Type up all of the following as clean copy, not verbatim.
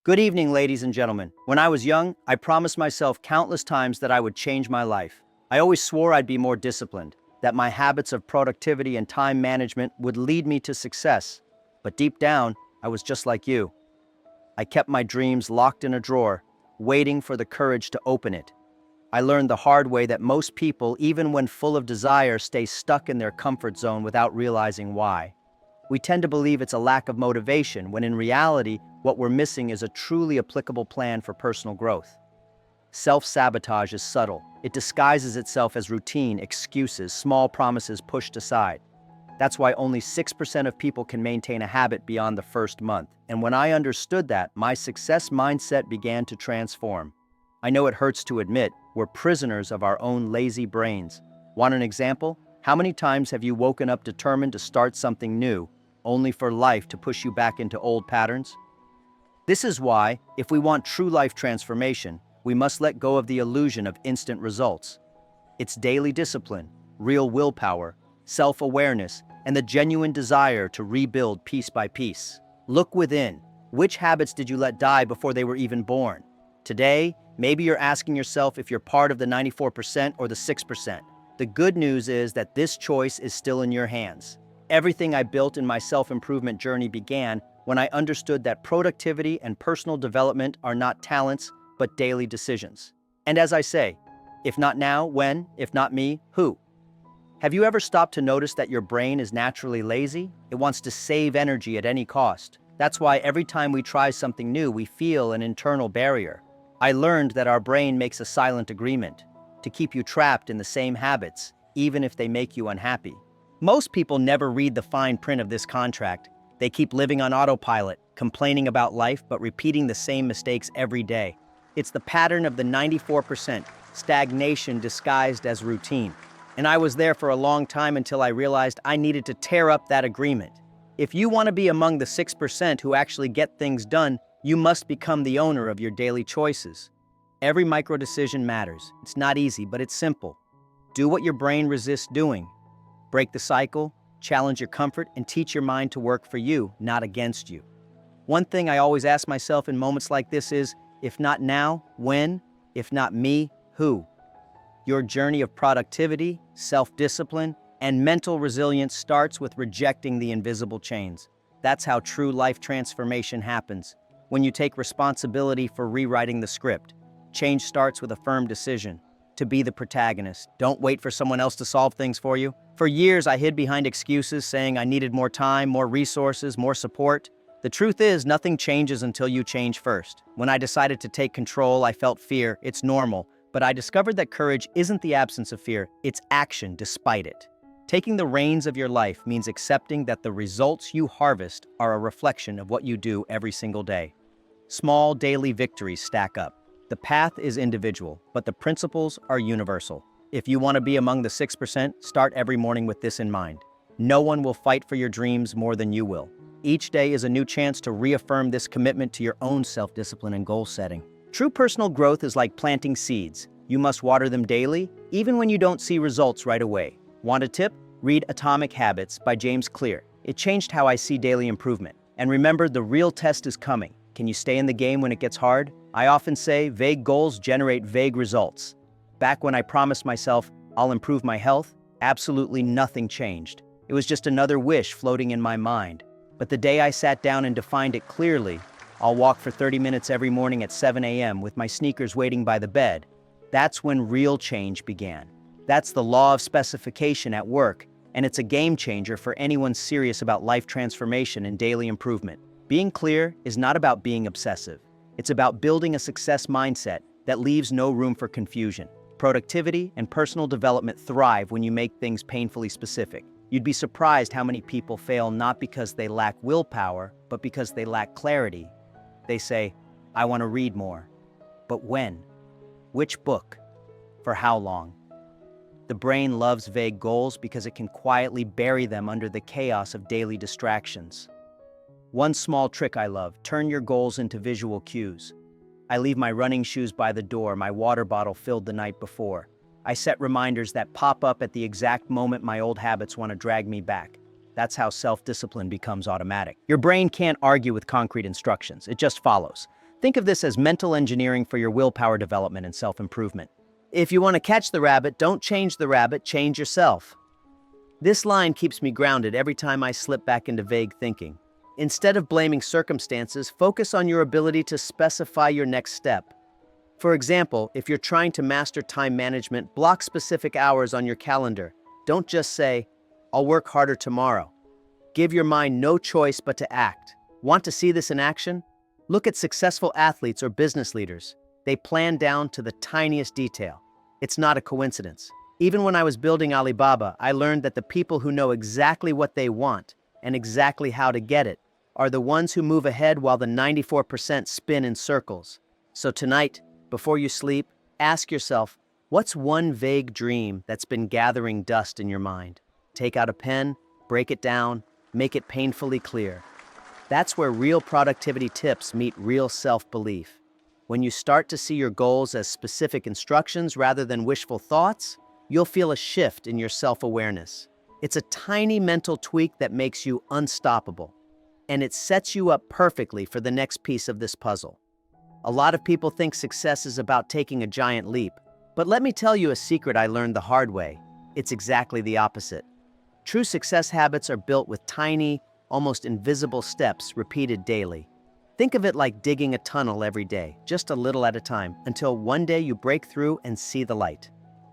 Good evening, ladies and gentlemen. When I was young, I promised myself countless times that I would change my life. I always swore I'd be more disciplined, that my habits of productivity and time management would lead me to success. But deep down, I was just like you. I kept my dreams locked in a drawer, waiting for the courage to open it. I learned the hard way that most people, even when full of desire, stay stuck in their comfort zone without realizing why. We tend to believe it's a lack of motivation, when in reality, what we're missing is a truly applicable plan for personal growth. Self-sabotage is subtle. It disguises itself as routine, excuses, small promises pushed aside. That's why only 6% of people can maintain a habit beyond the first month. And when I understood that, my success mindset began to transform. I know it hurts to admit, we're prisoners of our own lazy brains. Want an example? How many times have you woken up determined to start something new, only for life to push you back into old patterns? This is why, if we want true life transformation, we must let go of the illusion of instant results. It's daily discipline, real willpower, self-awareness, and the genuine desire to rebuild piece by piece. Look within. Which habits did you let die before they were even born? Today, maybe you're asking yourself if you're part of the 94% or the 6%. The good news is that this choice is still in your hands. Everything I built in my self-improvement journey began when I understood that productivity and personal development are not talents, but daily decisions. And as I say, if not now, when? If not me, who? Have you ever stopped to notice that your brain is naturally lazy? It wants to save energy at any cost. That's why every time we try something new, we feel an internal barrier. I learned that our brain makes a silent agreement to keep you trapped in the same habits, even if they make you unhappy. Most people never read the fine print of this contract. They keep living on autopilot, complaining about life, but repeating the same mistakes every day. It's the pattern of the 94%, stagnation disguised as routine. And I was there for a long time until I realized I needed to tear up that agreement. If you want to be among the 6% who actually get things done, you must become the owner of your daily choices. Every micro decision matters. It's not easy, but it's simple. Do what your brain resists doing. Break the cycle, challenge your comfort, and teach your mind to work for you, not against you. One thing I always ask myself in moments like this is, if not now, when? If not me, who? Your journey of productivity, self-discipline, and mental resilience starts with rejecting the invisible chains. That's how true life transformation happens. When you take responsibility for rewriting the script, change starts with a firm decision to be the protagonist. Don't wait for someone else to solve things for you. For years, I hid behind excuses saying I needed more time, more resources, more support. The truth is, nothing changes until you change first. When I decided to take control, I felt fear. It's normal. But I discovered that courage isn't the absence of fear, it's action despite it. Taking the reins of your life means accepting that the results you harvest are a reflection of what you do every single day. Small daily victories stack up. The path is individual, but the principles are universal. If you want to be among the 6%, start every morning with this in mind. No one will fight for your dreams more than you will. Each day is a new chance to reaffirm this commitment to your own self-discipline and goal setting. True personal growth is like planting seeds. You must water them daily, even when you don't see results right away. Want a tip? Read Atomic Habits by James Clear. It changed how I see daily improvement. And remember, the real test is coming. Can you stay in the game when it gets hard? I often say vague goals generate vague results. Back when I promised myself I'll improve my health, absolutely nothing changed. It was just another wish floating in my mind. But the day I sat down and defined it clearly, I'll walk for 30 minutes every morning at 7 a.m. with my sneakers waiting by the bed. That's when real change began. That's the law of specification at work, and it's a game changer for anyone serious about life transformation and daily improvement. Being clear is not about being obsessive. It's about building a success mindset that leaves no room for confusion. Productivity and personal development thrive when you make things painfully specific. You'd be surprised how many people fail not because they lack willpower, but because they lack clarity. They say, I want to read more. But when? Which book? For how long? The brain loves vague goals because it can quietly bury them under the chaos of daily distractions. One small trick I love: turn your goals into visual cues. I leave my running shoes by the door, my water bottle filled the night before. I set reminders that pop up at the exact moment my old habits want to drag me back. That's how self-discipline becomes automatic. Your brain can't argue with concrete instructions, it just follows. Think of this as mental engineering for your willpower development and self-improvement. If you want to catch the rabbit, don't change the rabbit, change yourself. This line keeps me grounded every time I slip back into vague thinking. Instead of blaming circumstances, focus on your ability to specify your next step. For example, if you're trying to master time management, block specific hours on your calendar. Don't just say, "I'll work harder tomorrow." Give your mind no choice but to act. Want to see this in action? Look at successful athletes or business leaders. They plan down to the tiniest detail. It's not a coincidence. Even when I was building Alibaba, I learned that the people who know exactly what they want and exactly how to get it are the ones who move ahead while the 94% spin in circles. So tonight, before you sleep, ask yourself, what's one vague dream that's been gathering dust in your mind? Take out a pen, break it down, make it painfully clear. That's where real productivity tips meet real self-belief. When you start to see your goals as specific instructions rather than wishful thoughts, you'll feel a shift in your self-awareness. It's a tiny mental tweak that makes you unstoppable, and it sets you up perfectly for the next piece of this puzzle. A lot of people think success is about taking a giant leap, but let me tell you a secret I learned the hard way. It's exactly the opposite. True success habits are built with tiny, almost invisible steps repeated daily. Think of it like digging a tunnel every day, just a little at a time, until one day you break through and see the light.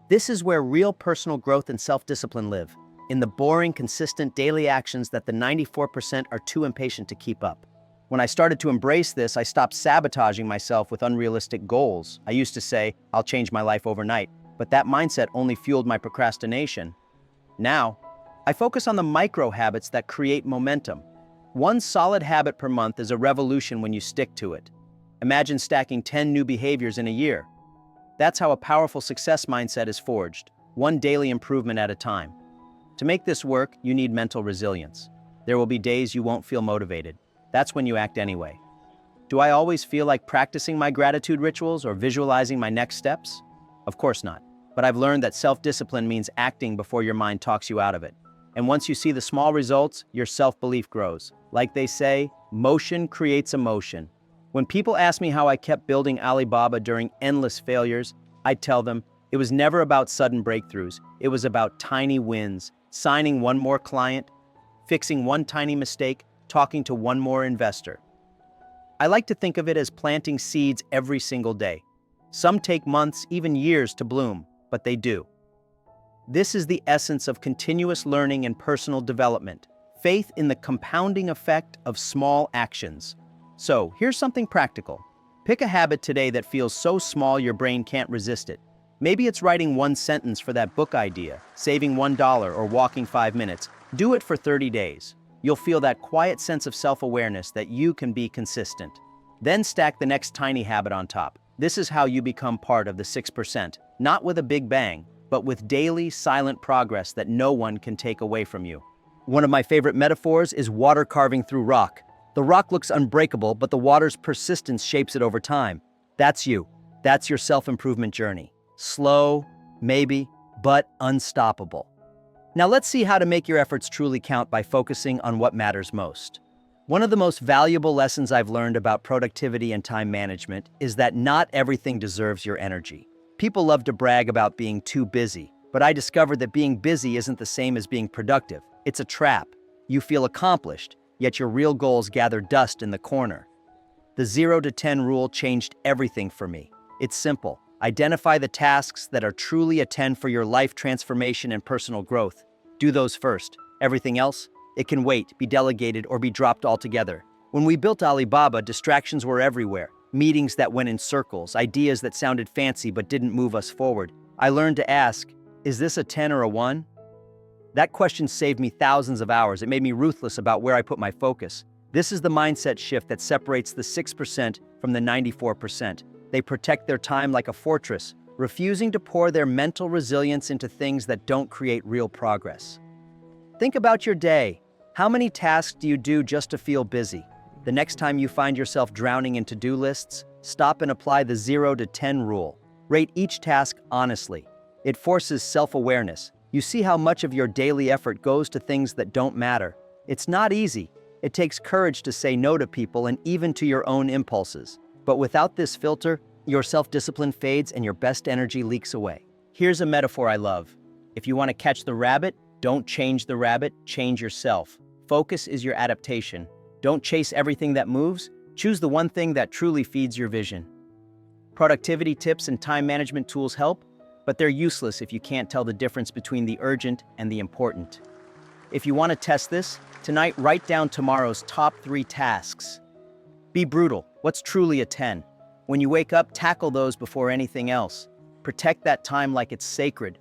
This is where real personal growth and self-discipline live, in the boring, consistent daily actions that the 94% are too impatient to keep up. When I started to embrace this, I stopped sabotaging myself with unrealistic goals. I used to say, "I'll change my life overnight," but that mindset only fueled my procrastination. Now, I focus on the micro habits that create momentum. One solid habit per month is a revolution when you stick to it. Imagine stacking 10 new behaviors in a year. That's how a powerful success mindset is forged, one daily improvement at a time. To make this work, you need mental resilience. There will be days you won't feel motivated. That's when you act anyway. Do I always feel like practicing my gratitude rituals or visualizing my next steps? Of course not. But I've learned that self-discipline means acting before your mind talks you out of it. And once you see the small results, your self-belief grows. Like they say, motion creates emotion. When people ask me how I kept building Alibaba during endless failures, I tell them it was never about sudden breakthroughs. It was about tiny wins, signing one more client, fixing one tiny mistake, talking to one more investor. I like to think of it as planting seeds every single day. Some take months, even years to bloom, but they do. This is the essence of continuous learning and personal development, faith in the compounding effect of small actions. So, here's something practical. Pick a habit today that feels so small your brain can't resist it. Maybe it's writing one sentence for that book idea, saving $1, or walking 5 minutes. Do it for 30 days. You'll feel that quiet sense of self-awareness that you can be consistent. Then stack the next tiny habit on top. This is how you become part of the 6%, not with a big bang, but with daily, silent progress that no one can take away from you. One of my favorite metaphors is water carving through rock. The rock looks unbreakable, but the water's persistence shapes it over time. That's you. That's your self-improvement journey. Slow, maybe, but unstoppable. Now let's see how to make your efforts truly count by focusing on what matters most. One of the most valuable lessons I've learned about productivity and time management is that not everything deserves your energy. People love to brag about being too busy, but I discovered that being busy isn't the same as being productive. It's a trap. You feel accomplished, yet your real goals gather dust in the corner. The 0 to 10 rule changed everything for me. It's simple. Identify the tasks that are truly a 10 for your life transformation and personal growth. Do those first. Everything else, it can wait, be delegated, or be dropped altogether. When we built Alibaba, distractions were everywhere. Meetings that went in circles, ideas that sounded fancy but didn't move us forward. I learned to ask, is this a 10 or a 1? That question saved me thousands of hours. It made me ruthless about where I put my focus. This is the mindset shift that separates the 6% from the 94%. They protect their time like a fortress, refusing to pour their mental resilience into things that don't create real progress. Think about your day. How many tasks do you do just to feel busy? The next time you find yourself drowning in to-do lists, stop and apply the 0 to 10 rule. Rate each task honestly. It forces self-awareness. You see how much of your daily effort goes to things that don't matter. It's not easy. It takes courage to say no to people and even to your own impulses. But without this filter, your self-discipline fades and your best energy leaks away. Here's a metaphor I love. If you want to catch the rabbit, don't change the rabbit, change yourself. Focus is your adaptation. Don't chase everything that moves, choose the one thing that truly feeds your vision. Productivity tips and time management tools help, but they're useless if you can't tell the difference between the urgent and the important. If you want to test this, tonight write down tomorrow's top 3 tasks. Be brutal. What's truly a 10? When you wake up, tackle those before anything else. Protect that time like it's sacred.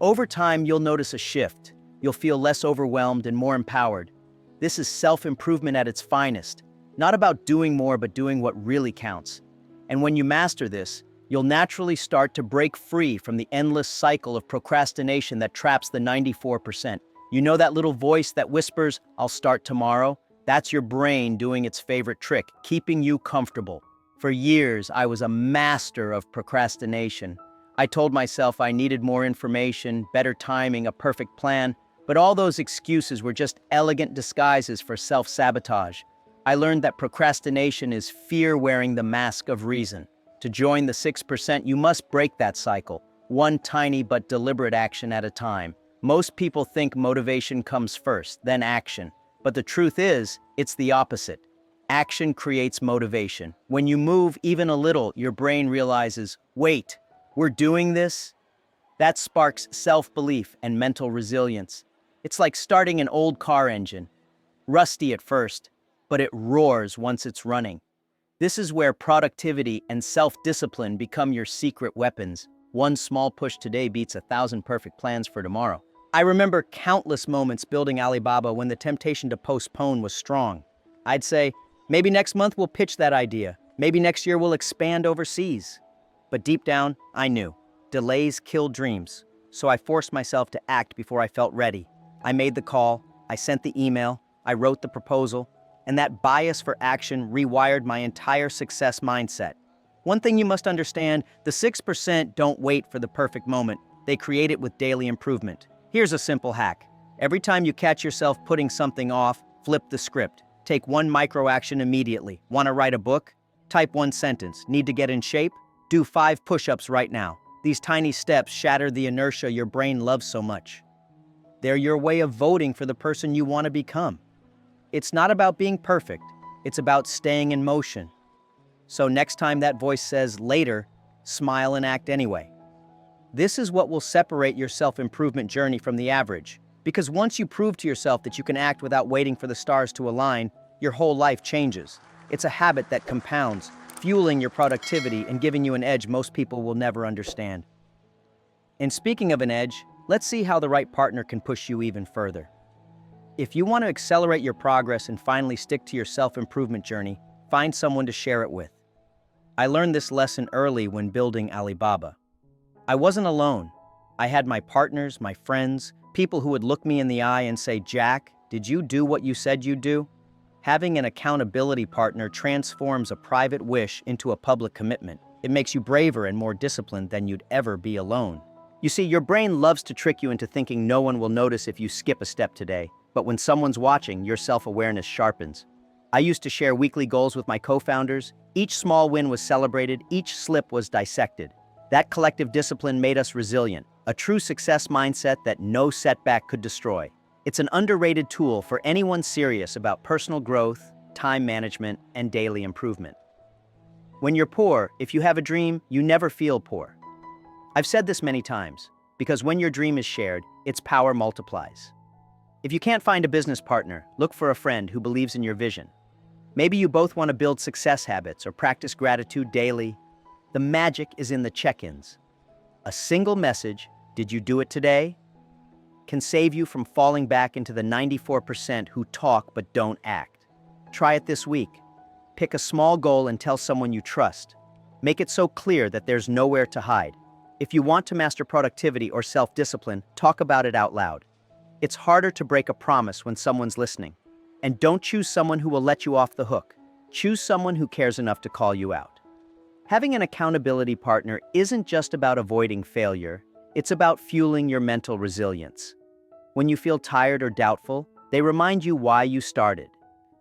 Over time, you'll notice a shift. You'll feel less overwhelmed and more empowered. This is self-improvement at its finest. Not about doing more, but doing what really counts. And when you master this, you'll naturally start to break free from the endless cycle of procrastination that traps the 94%. You know that little voice that whispers, "I'll start tomorrow"? That's your brain doing its favorite trick, keeping you comfortable. For years, I was a master of procrastination. I told myself I needed more information, better timing, a perfect plan, but all those excuses were just elegant disguises for self-sabotage. I learned that procrastination is fear wearing the mask of reason. To join the 6%, you must break that cycle, one tiny but deliberate action at a time. Most people think motivation comes first, then action. But the truth is, it's the opposite. Action creates motivation. When you move even a little, your brain realizes, wait, we're doing this? That sparks self-belief and mental resilience. It's like starting an old car engine. Rusty at first, but it roars once it's running. This is where productivity and self-discipline become your secret weapons. One small push today beats 1,000 perfect plans for tomorrow. I remember countless moments building Alibaba when the temptation to postpone was strong. I'd say, maybe next month we'll pitch that idea. Maybe next year we'll expand overseas. But deep down, I knew. Delays kill dreams. So I forced myself to act before I felt ready. I made the call, I sent the email, I wrote the proposal, and that bias for action rewired my entire success mindset. One thing you must understand, the 6% don't wait for the perfect moment. They create it with daily improvement. Here's a simple hack. Every time you catch yourself putting something off, flip the script. Take one micro action immediately. Want to write a book? Type one sentence. Need to get in shape? Do 5 push-ups right now. These tiny steps shatter the inertia your brain loves so much. They're your way of voting for the person you want to become. It's not about being perfect. It's about staying in motion. So next time that voice says later, smile and act anyway. This is what will separate your self-improvement journey from the average. Because once you prove to yourself that you can act without waiting for the stars to align, your whole life changes. It's a habit that compounds, fueling your productivity and giving you an edge most people will never understand. And speaking of an edge, let's see how the right partner can push you even further. If you want to accelerate your progress and finally stick to your self-improvement journey, find someone to share it with. I learned this lesson early when building Alibaba. I wasn't alone. I had my partners, my friends, people who would look me in the eye and say, "Jack, did you do what you said you'd do?" Having an accountability partner transforms a private wish into a public commitment. It makes you braver and more disciplined than you'd ever be alone. You see, your brain loves to trick you into thinking no one will notice if you skip a step today. But when someone's watching, your self-awareness sharpens. I used to share weekly goals with my co-founders. Each small win was celebrated, each slip was dissected. That collective discipline made us resilient, a true success mindset that no setback could destroy. It's an underrated tool for anyone serious about personal growth, time management, and daily improvement. When you're poor, if you have a dream, you never feel poor. I've said this many times, because when your dream is shared, its power multiplies. If you can't find a business partner, look for a friend who believes in your vision. Maybe you both want to build success habits or practice gratitude daily. The magic is in the check-ins. A single message, "Did you do it today?" can save you from falling back into the 94% who talk but don't act. Try it this week. Pick a small goal and tell someone you trust. Make it so clear that there's nowhere to hide. If you want to master productivity or self-discipline, talk about it out loud. It's harder to break a promise when someone's listening. And don't choose someone who will let you off the hook. Choose someone who cares enough to call you out. Having an accountability partner isn't just about avoiding failure, it's about fueling your mental resilience. When you feel tired or doubtful, they remind you why you started.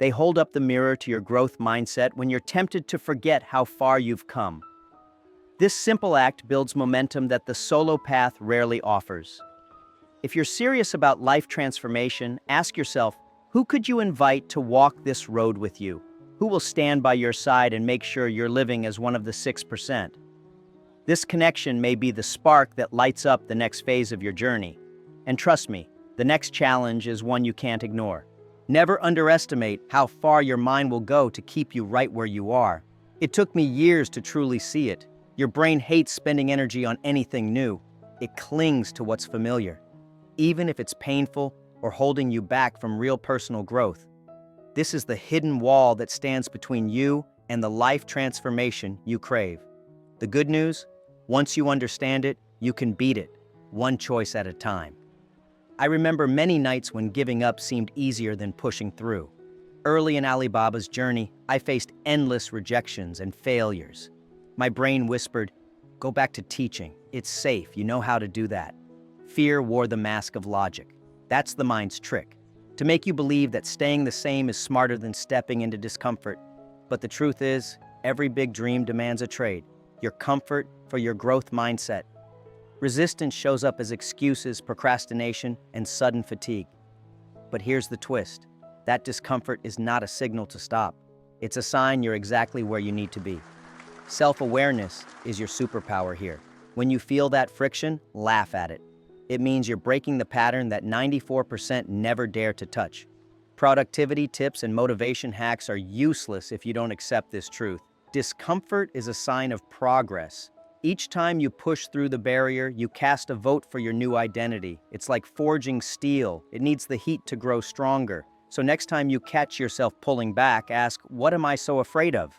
They hold up the mirror to your growth mindset when you're tempted to forget how far you've come. This simple act builds momentum that the solo path rarely offers. If you're serious about life transformation, ask yourself, who could you invite to walk this road with you? Who will stand by your side and make sure you're living as one of the 6%? This connection may be the spark that lights up the next phase of your journey. And trust me, the next challenge is one you can't ignore. Never underestimate how far your mind will go to keep you right where you are. It took me years to truly see it. Your brain hates spending energy on anything new. It clings to what's familiar, even if it's painful or holding you back from real personal growth. This is the hidden wall that stands between you and the life transformation you crave. The good news? Once you understand it, you can beat it, one choice at a time. I remember many nights when giving up seemed easier than pushing through. Early in Alibaba's journey, I faced endless rejections and failures. My brain whispered, "Go back to teaching. It's safe. You know how to do that." Fear wore the mask of logic. That's the mind's trick, to make you believe that staying the same is smarter than stepping into discomfort. But the truth is, every big dream demands a trade, your comfort for your growth mindset. Resistance shows up as excuses, procrastination, and sudden fatigue. But here's the twist. That discomfort is not a signal to stop. It's a sign you're exactly where you need to be. Self-awareness is your superpower here. When you feel that friction, laugh at it. It means you're breaking the pattern that 94% never dare to touch. Productivity tips and motivation hacks are useless if you don't accept this truth. Discomfort is a sign of progress. Each time you push through the barrier, you cast a vote for your new identity. It's like forging steel. It needs the heat to grow stronger. So next time you catch yourself pulling back, ask, what am I so afraid of?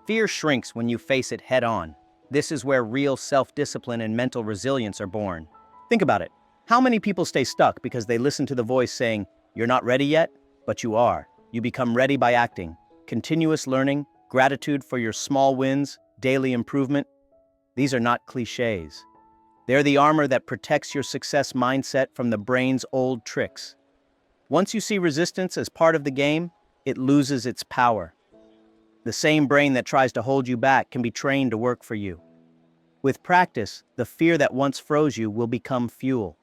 Fear shrinks when you face it head on. This is where real self-discipline and mental resilience are born. Think about it. How many people stay stuck because they listen to the voice saying, "You're not ready yet," but you are. You become ready by acting. Continuous learning, gratitude for your small wins, daily improvement. These are not cliches. They're the armor that protects your success mindset from the brain's old tricks. Once you see resistance as part of the game, it loses its power. The same brain that tries to hold you back can be trained to work for you. With practice, the fear that once froze you will become fuel.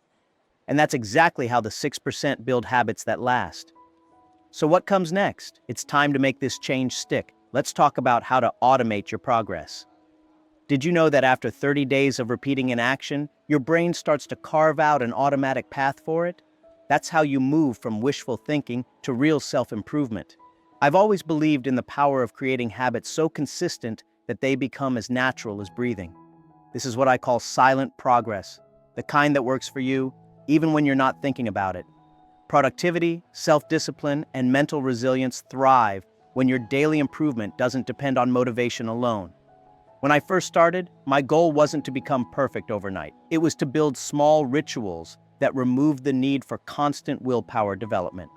And that's exactly how the 6% build habits that last. So what comes next? It's time to make this change stick. Let's talk about how to automate your progress. Did you know that after 30 days of repeating an action, your brain starts to carve out an automatic path for it? That's how you move from wishful thinking to real self-improvement. I've always believed in the power of creating habits so consistent that they become as natural as breathing. This is what I call silent progress, the kind that works for you, even when you're not thinking about it. Productivity, self-discipline, and mental resilience thrive when your daily improvement doesn't depend on motivation alone. When I first started, my goal wasn't to become perfect overnight. It was to build small rituals that removed the need for constant willpower development.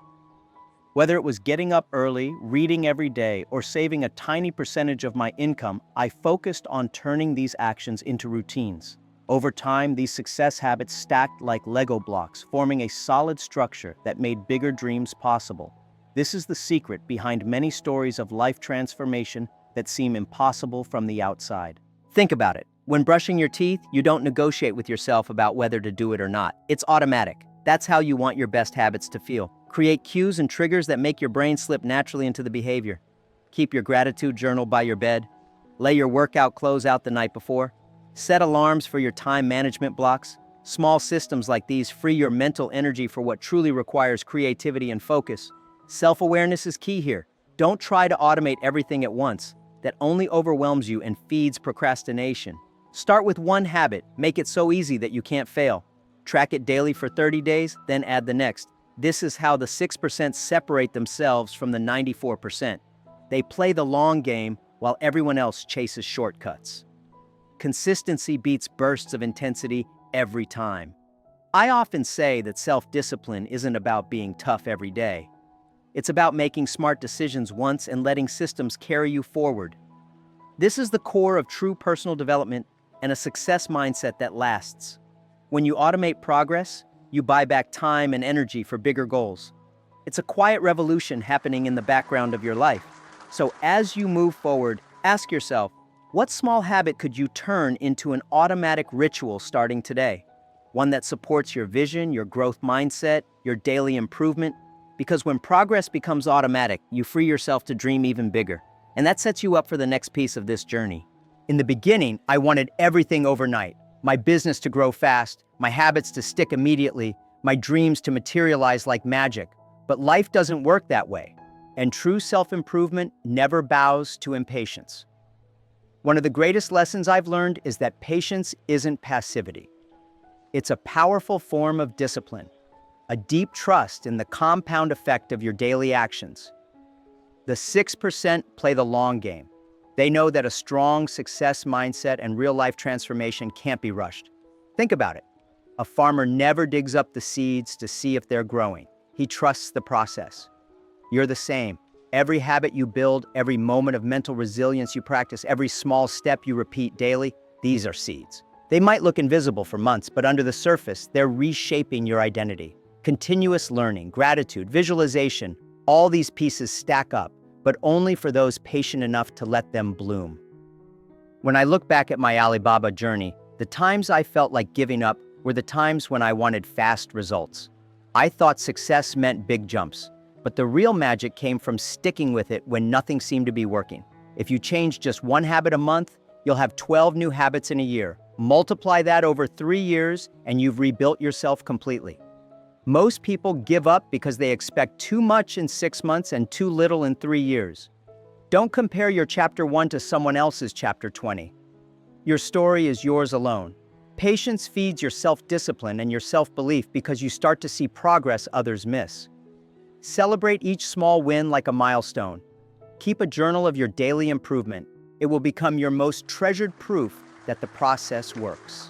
Whether it was getting up early, reading every day, or saving a tiny percentage of my income, I focused on turning these actions into routines. Over time, these success habits stacked like Lego blocks, forming a solid structure that made bigger dreams possible. This is the secret behind many stories of life transformation that seem impossible from the outside. Think about it. When brushing your teeth, you don't negotiate with yourself about whether to do it or not. It's automatic. That's how you want your best habits to feel. Create cues and triggers that make your brain slip naturally into the behavior. Keep your gratitude journal by your bed. Lay your workout clothes out the night before. Set alarms for your time management blocks. Small systems like these free your mental energy for what truly requires creativity and focus. Self-awareness is key here. Don't try to automate everything at once. That only overwhelms you and feeds procrastination. Start with one habit. Make it so easy that you can't fail. Track it daily for 30 days, then add the next. This is how the 6% separate themselves from the 94%. They play the long game while everyone else chases shortcuts. Consistency beats bursts of intensity every time. I often say that self-discipline isn't about being tough every day. It's about making smart decisions once and letting systems carry you forward. This is the core of true personal development and a success mindset that lasts. When you automate progress, you buy back time and energy for bigger goals. It's a quiet revolution happening in the background of your life. So as you move forward, ask yourself, what small habit could you turn into an automatic ritual starting today? One that supports your vision, your growth mindset, your daily improvement. Because when progress becomes automatic, you free yourself to dream even bigger. And that sets you up for the next piece of this journey. In the beginning, I wanted everything overnight. My business to grow fast, my habits to stick immediately, my dreams to materialize like magic. But life doesn't work that way. And true self-improvement never bows to impatience. One of the greatest lessons I've learned is that patience isn't passivity. It's a powerful form of discipline, a deep trust in the compound effect of your daily actions. The 6% play the long game. They know that a strong success mindset and real-life transformation can't be rushed. Think about it. A farmer never digs up the seeds to see if they're growing. He trusts the process. You're the same. Every habit you build, every moment of mental resilience you practice, every small step you repeat daily, these are seeds. They might look invisible for months, but under the surface, they're reshaping your identity. Continuous learning, gratitude, visualization, all these pieces stack up, but only for those patient enough to let them bloom. When I look back at my Alibaba journey, the times I felt like giving up were the times when I wanted fast results. I thought success meant big jumps, but the real magic came from sticking with it when nothing seemed to be working. If you change just one habit a month, you'll have 12 new habits in a year. Multiply that over 3 years, and you've rebuilt yourself completely. Most people give up because they expect too much in 6 months and too little in 3 years. Don't compare your chapter 1 to someone else's chapter 20. Your story is yours alone. Patience feeds your self-discipline and your self-belief because you start to see progress others miss. Celebrate each small win like a milestone. Keep a journal of your daily improvement. It will become your most treasured proof that the process works.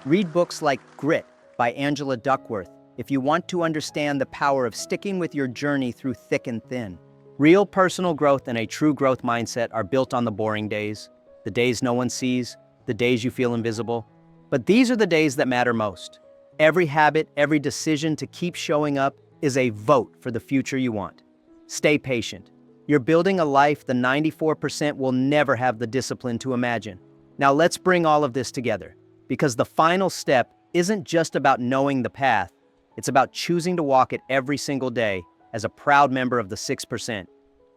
Read books like Grit by Angela Duckworth if you want to understand the power of sticking with your journey through thick and thin. Real personal growth and a true growth mindset are built on the boring days, the days no one sees, the days you feel invisible. But these are the days that matter most. Every habit, every decision to keep showing up is a vote for the future you want. Stay patient. You're building a life the 94% will never have the discipline to imagine. Now let's bring all of this together, because the final step isn't just about knowing the path, it's about choosing to walk it every single day as a proud member of the 6%.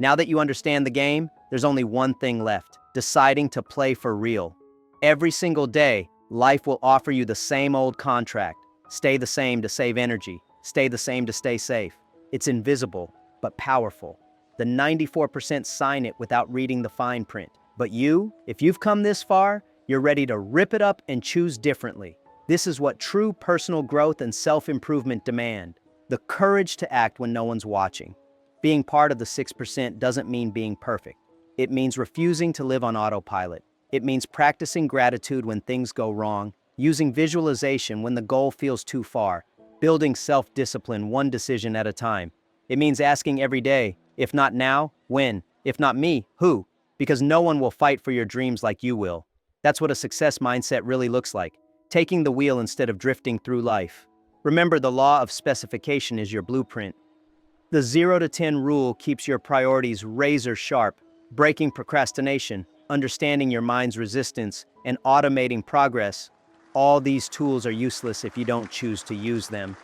Now that you understand the game, there's only one thing left: deciding to play for real. Every single day, life will offer you the same old contract. Stay the same to save energy. Stay the same to stay safe. It's invisible, but powerful. The 94% sign it without reading the fine print. But you, if you've come this far, you're ready to rip it up and choose differently. This is what true personal growth and self-improvement demand. The courage to act when no one's watching. Being part of the 6% doesn't mean being perfect. It means refusing to live on autopilot. It means practicing gratitude when things go wrong, using visualization when the goal feels too far, building self-discipline one decision at a time. It means asking every day, if not now, when? If not me, who? Because no one will fight for your dreams like you will. That's what a success mindset really looks like. Taking the wheel instead of drifting through life. Remember, the law of specification is your blueprint. The 0 to 10 rule keeps your priorities razor sharp, breaking procrastination, understanding your mind's resistance, and automating progress. All these tools are useless if you don't choose to use them.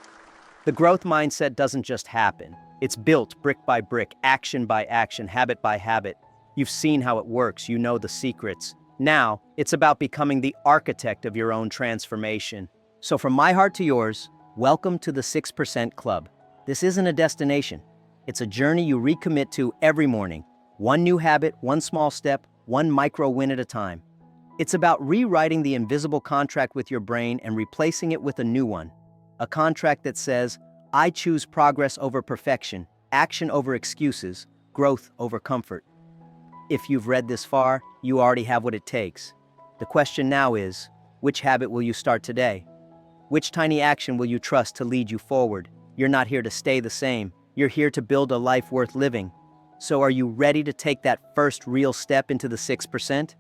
The growth mindset doesn't just happen. It's built brick by brick, action by action, habit by habit. You've seen how it works, you know the secrets. Now, it's about becoming the architect of your own transformation. So from my heart to yours, welcome to the 6% Club. This isn't a destination. It's a journey you recommit to every morning. One new habit, one small step, one micro win at a time. It's about rewriting the invisible contract with your brain and replacing it with a new one. A contract that says, I choose progress over perfection, action over excuses, growth over comfort. If you've read this far, you already have what it takes. The question now is, which habit will you start today? Which tiny action will you trust to lead you forward? You're not here to stay the same. You're here to build a life worth living. So are you ready to take that first real step into the 6%?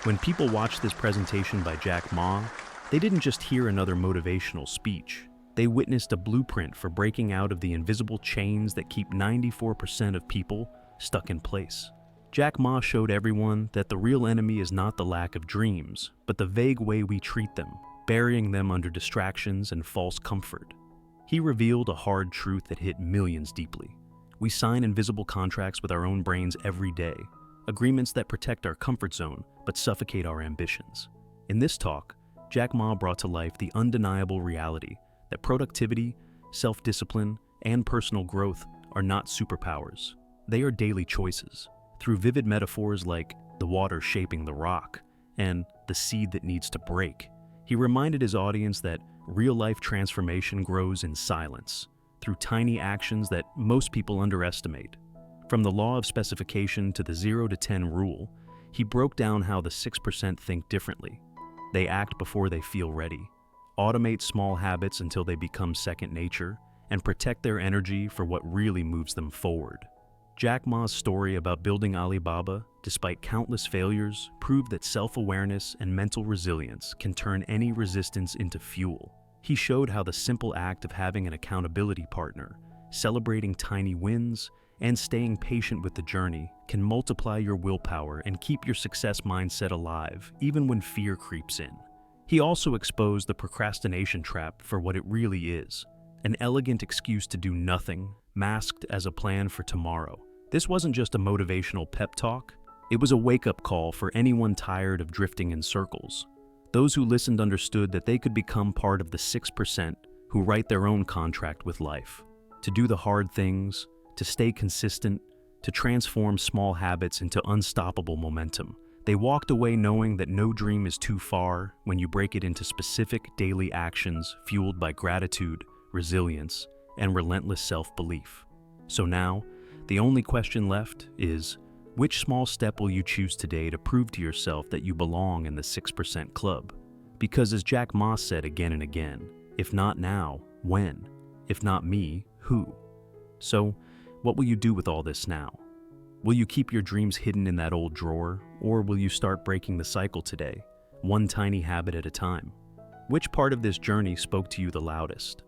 When people watched this presentation by Jack Ma, they didn't just hear another motivational speech. They witnessed a blueprint for breaking out of the invisible chains that keep 94% of people stuck in place. Jack Ma showed everyone that the real enemy is not the lack of dreams, but the vague way we treat them, burying them under distractions and false comfort. He revealed a hard truth that hit millions deeply. We sign invisible contracts with our own brains every day, agreements that protect our comfort zone but suffocate our ambitions. In this talk, Jack Ma brought to life the undeniable reality that productivity, self-discipline, and personal growth are not superpowers. They are daily choices. Through vivid metaphors like the water shaping the rock and the seed that needs to break, he reminded his audience that real-life transformation grows in silence, through tiny actions that most people underestimate. From the law of specification to the 0 to 10 rule, he broke down how the 6% think differently. They act before they feel ready, automate small habits until they become second nature, and protect their energy for what really moves them forward. Jack Ma's story about building Alibaba, despite countless failures, proved that self-awareness and mental resilience can turn any resistance into fuel. He showed how the simple act of having an accountability partner, celebrating tiny wins, and staying patient with the journey can multiply your willpower and keep your success mindset alive, even when fear creeps in. He also exposed the procrastination trap for what it really is, an elegant excuse to do nothing, masked as a plan for tomorrow. This wasn't just a motivational pep talk, it was a wake-up call for anyone tired of drifting in circles. Those who listened understood that they could become part of the 6% who write their own contract with life. To do the hard things, to stay consistent, to transform small habits into unstoppable momentum. They walked away knowing that no dream is too far when you break it into specific daily actions fueled by gratitude, resilience, and relentless self-belief. So now, the only question left is, which small step will you choose today to prove to yourself that you belong in the 6% club? Because as Jack Ma said again and again, if not now, when? If not me, who? So, what will you do with all this now? Will you keep your dreams hidden in that old drawer, or will you start breaking the cycle today, one tiny habit at a time? Which part of this journey spoke to you the loudest?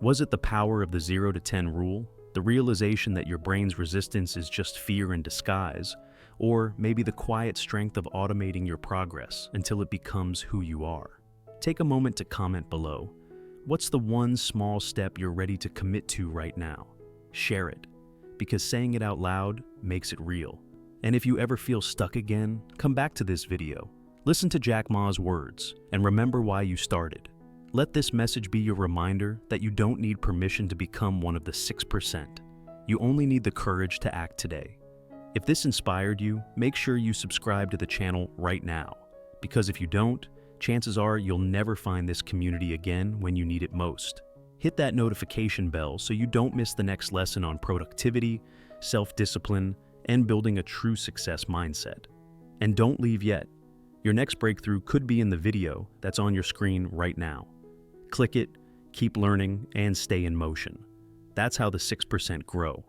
Was it the power of the 0 to 10 rule, the realization that your brain's resistance is just fear in disguise, or maybe the quiet strength of automating your progress until it becomes who you are? Take a moment to comment below. What's the one small step you're ready to commit to right now? Share it, because saying it out loud makes it real. And if you ever feel stuck again, come back to this video. Listen to Jack Ma's words, and remember why you started. Let this message be your reminder that you don't need permission to become one of the 6%. You only need the courage to act today. If this inspired you, make sure you subscribe to the channel right now, because if you don't, chances are you'll never find this community again when you need it most. Hit that notification bell so you don't miss the next lesson on productivity, self-discipline, and building a true success mindset. And don't leave yet. Your next breakthrough could be in the video that's on your screen right now. Click it, keep learning, and stay in motion. That's how the 6% grow.